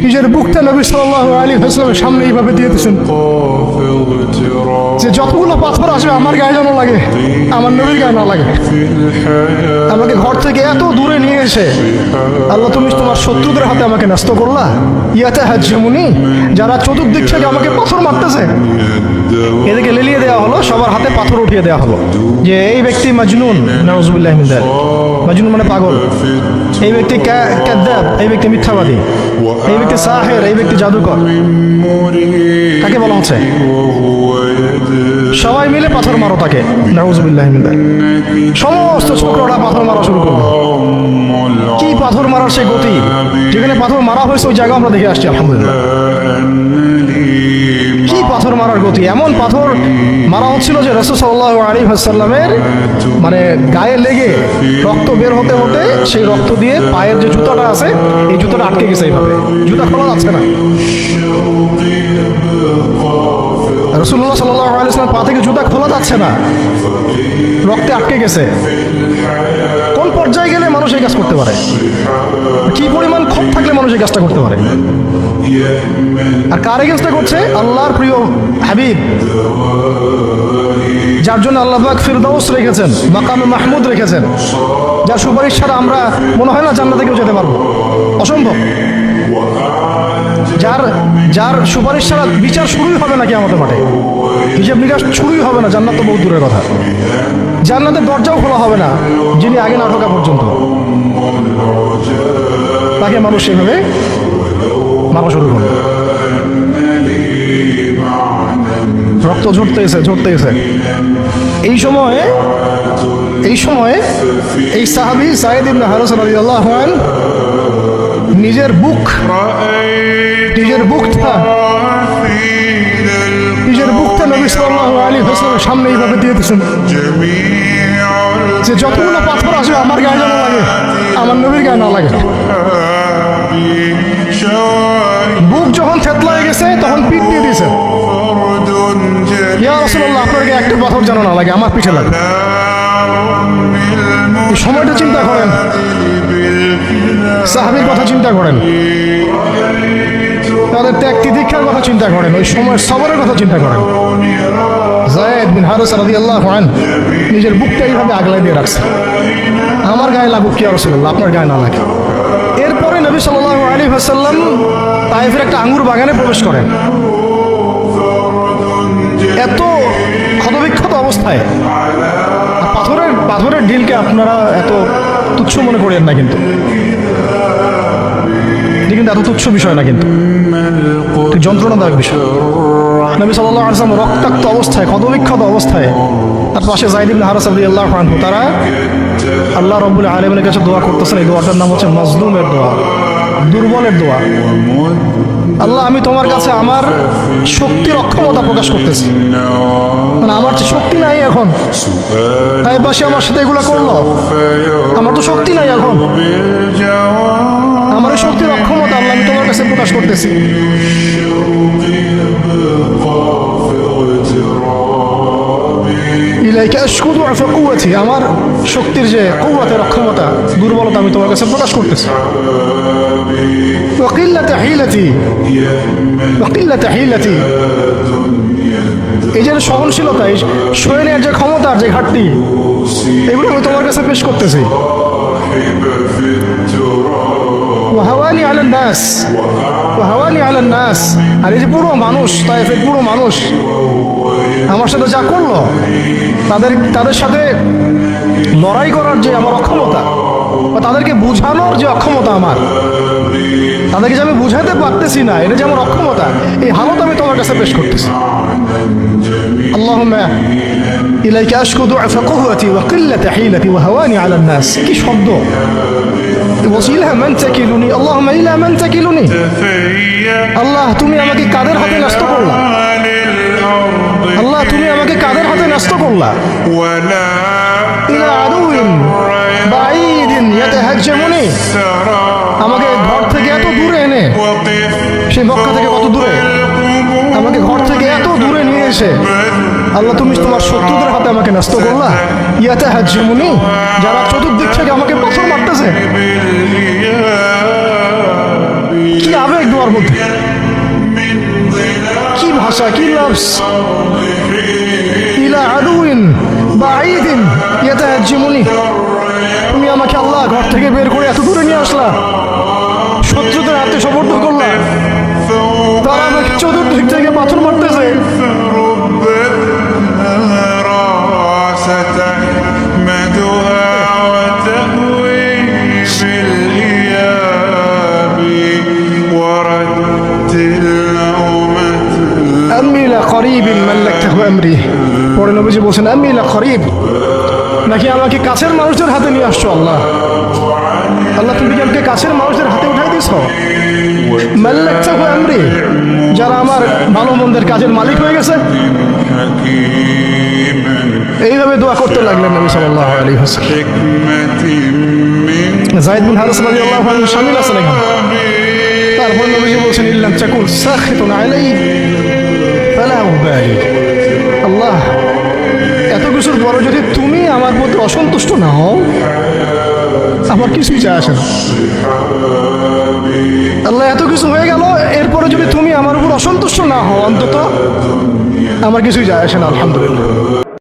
নিজের বুকটা নবী সাল্লাল্লাহু আলাইহি ওয়াসাল্লামের সামনে এইভাবে দিয়ে দিয়েছেন যে যতগুলো পাথর আসবে আমার গায়ে যেন লাগে, আমার নবীর গায়ে না লাগে। আমাকে ঘর থেকে এত দূরে নিয়ে এসে আল্লাহ তুমি তোমার শত্রুদের হাতে আমাকে ন্যস্ত করলা। ইয়াতাহাজ্জামুনি, যারা চতুর্দিক থেকে আমাকে পাথর মারতেছে এদিকে লেলিয়ে দেওয়া হলো, সবার হাতে পাথর উঠিয়ে দেওয়া হলো যে এই ব্যক্তি মাজনুন, নাউযুবিল্লাহি মিন যালিক। মাজনুন মানে পাগল, এই ব্যক্তি কাযযাব, এই ব্যক্তি মিথ্যাবাদী, এই ব্যক্তি সাহের, এই ব্যক্তি জাদুকর। কাকে বলা হচ্ছে? সবাই মিলে পাথর মারো তাকে, নাউযুবিল্লাহি মিন যালিক। সমস্ত ছোকরাটা পাথর মারা শুরু করবে। কি পাথর মারার সেই গতি, যেখানে পাথর মারা হয়েছে ওই জায়গা আমরা দেখে আসছি আলহামদুলিল্লাহ। কি পাথর মারার গতি! এমন পাথর মারা হচ্ছিল যে রাসূল সাল্লাল্লাহু আলাইহি ওয়াসাল্লামের মানে গায়ে লেগে রক্ত বের হতে হতে সেই রক্ত দিয়ে পায়ের যে জুতাটা আছে এই জুতাটা আটকে গেছে। এইভাবে জুতা খোলা যাচ্ছে না। রাসূলুল্লাহ সাল্লাল্লাহু আলাইহি ওয়াসাল্লাম পা থেকে জুতা খোলা যাচ্ছে না, রক্তে আটকে গেছে। কোন পর্যায়ে গেলে মানুষ এই কাজ করতে পারে? কি পরিমাণ ক্ষোভ থাকলে মানুষ এই কাজটা করতে পারে? আর কার এগেইনস্টে করছে? আল্লাহর প্রিয় হাবিব, যার জন্য আল্লাহ পাক ফিরদাউস রেখেছেন, মাকামে মাহমুদ রেখেছেন, যার সুপারিশ ছাড়া আমরা মনে হয় না জান্নাতে কেউ যেতে পারবো, অসম্ভব। যার সুপারিশ ছাড়া বিচার শুরুই হবে না কিয়ামতের মাঠে, হিসাব নিকাশ শুরুই হবে না, জান্নাত তো বহু দূরের কথা। জান্নাতের দরজাও খোলা হবে না যিনি আগে না ঢোকা পর্যন্ত। তাকে মানুষ সেভাবে মারা শুরু করবে। রক্ত ঝরতেছে। এই সময়ে এই সাহাবী যায়েদ ইবনে হারেসা রাদিয়াল্লাহু আনহু নিজের বুকটা নবী সাল্লাল্লাহু আলাইহি ওয়াসাল্লামের সামনে এইভাবে দিয়ে দিয়েছেন যে যতগুলো পাথর আসবে আমার গায়ে যেন লাগে, আমার নবীর গায়ে না লাগে। বুক যখন থেতলায় গেছে তখন পিঠ দিয়ে দিয়েছে, ইয়া রাসূলুল্লাহ আপনার গায়ে একটা পাথর যেন না লাগে, আমার পিঠে লাগে। সময়টা চিন্তা করেন, সাহাবীর কথা চিন্তা করেন, তাদের ত্যাগ তিতিক্ষার কথা চিন্তা করেন, ওই সময়ের সবরের কথা চিন্তা করেন। যায়েদ বিন হারেসা রাদিয়াল্লাহু আনহু নিজের বুকটা এইভাবে আগলায় দিয়ে রাখছে, আমার গায়ে লাগুক ইয়া রাসূলুল্লাহ, আপনার গায়ে না লাগে। এরপরে নবী সাল্লাল্লাহু আলাইহি ওয়াসাল্লাম তায়েফের একটা আঙ্গুর বাগানে প্রবেশ করেন, এত ক্ষতবিক্ষত অবস্থায়। পাথরের ঢিলকে আপনারা এত তুচ্ছ মনে করেন না, কিন্তু এত তুচ্ছ বিষয় না, কিন্তু যন্ত্রণাদায়ক বিষয়। নবী সাল্লাল্লাহু আলাইহি ওয়াসাল্লাম রক্তাক্ত অবস্থায়, ক্ষতবিক্ষত অবস্থায়, তার পাশে যায়েদ ইবনে হারেসা রাদিয়াল্লাহু আনহু, তারা আল্লাহ রাব্বুল আলামিনের কাছে দোয়া করতেছেন। এই দোয়াটার নাম হচ্ছে মাজলুমের দোয়া, দুর্বলের দোয়া। আল্লাহ, আমি তোমার কাছে আমার শক্তির অক্ষমতা প্রকাশ করতেছি, মানে আমার তো শক্তি নাই এখন। তাই পাশে আমার সাথে এগুলো করলো, আমার তো শক্তি নাই এখন, আমার এই শক্তির অক্ষমতা আল্লাহ আমি তোমার কাছে প্রকাশ করতেছি। ইলাইকা আশকু দুআফা কুওয়াতি, আমার শক্তির যে কুওয়াতের অক্ষমতা, দুর্বলতা আমি তোমার কাছে প্রকাশ করতেছি। ওয়া কিল্লাতা হিলাতি, এই যে সহনশীলতা, এই সহনের যে ক্ষমতার যে ঘাটতি, এগুলো আমি তোমার কাছে পেশ করতেছি। ওয়াহাওয়ানি আলান নাস, আর এই যে পুরো মানুষ, তায়েফের পুরো মানুষ আমার সাথে যা করলো, তাদের সাথে লড়াই করার যে আমার অক্ষমতা, বা তাদেরকে বুঝানোর যে অক্ষমতা আমার, তাদেরকে যে আমি বুঝাতে পারতেছি না, এটা যে আমার অক্ষমতা, এই হালত আমি তোমার কাছে পেশ করতেছি। আল্লাহুম্মা ইলাইকা আশকু দুআফা কুওয়াতি ওয়া কিল্লাতা হিলাতি ওয়া হাওয়ানি আলান নাস। কি শব্দ! ইলা মান তাকিলুনি, আল্লাহুম্মা ইলা মান তাকিলুনি, আল্লাহ তুমি আমাকে কাদের হাতে ন্যস্ত করলা, আল্লাহ তুমি আমাকে কাদের হাতে ন্যস্ত করলা। ইলা আদুইন বাঈদিন ইয়াতাহাজ্জামুনি, আমাকে ঘর থেকে এত দূরে এনে, সেই মক্কা থেকে কত দূরে, আমাকে ঘর থেকে এত দূরে নিয়ে এসে আল্লাহ তুমি তোমার শত্রুদের হাতে আমাকে ন্যস্ত করলা। ইয়াতাহাজ্জামুনি, যারা চতুর্দিক থেকে আমাকে পাথর মারতেছে। কি আবেগ দোয়ার মধ্যে, কি ভাষা, কি লফজ। ইলা আদুইন বাঈদিন ইয়াতাহাজ্জামুনি, তুমি আমাকে আল্লাহ ঘর থেকে বের করে এত দূরে নিয়ে আসলা, শত্রুদের হাতে সমর্থন করলা, তারা আমাকে চতুর্দিক থেকে পাথর মারতেছে। পরে নবীজি বলছেন আম্মি লা করিব, নাকি আমাকে কাছের মানুষদের হাতে নিয়ে আসছো আল্লাহ? আল্লাহ তুমি কি আমাকে কাছের মানুষদের হাতে উঠাই দিছ? মাল্লাকতাহু আমরি, যারা আমার ভালো মন্দের কাজের মালিক হয়ে গেছে। এইভাবে দোয়া করতে লাগলেন নবী সাল্লাল্লাহু আলাইহি ওয়াসাল্লাম। যায়েদ বিন হারিস রাদিয়াল্লাহু আনহু শামিল আছেন এখানে। তারপর নবীজি বলছেন ইল্লাম তাকুন সাখিতুন আলাইহি ফালা উবালি, আল্লাহ এত কিছুর পরে যদি তুমি আমার প্রতি অসন্তুষ্ট না হও, আমার কিছুই যায় আসে না। আল্লাহ এত কিছু হয়ে গেল, এরপরে যদি তুমি আমার উপর অসন্তুষ্ট না হও, অন্তত আমার কিছুই যায় আসে না। আলহামদুলিল্লাহ।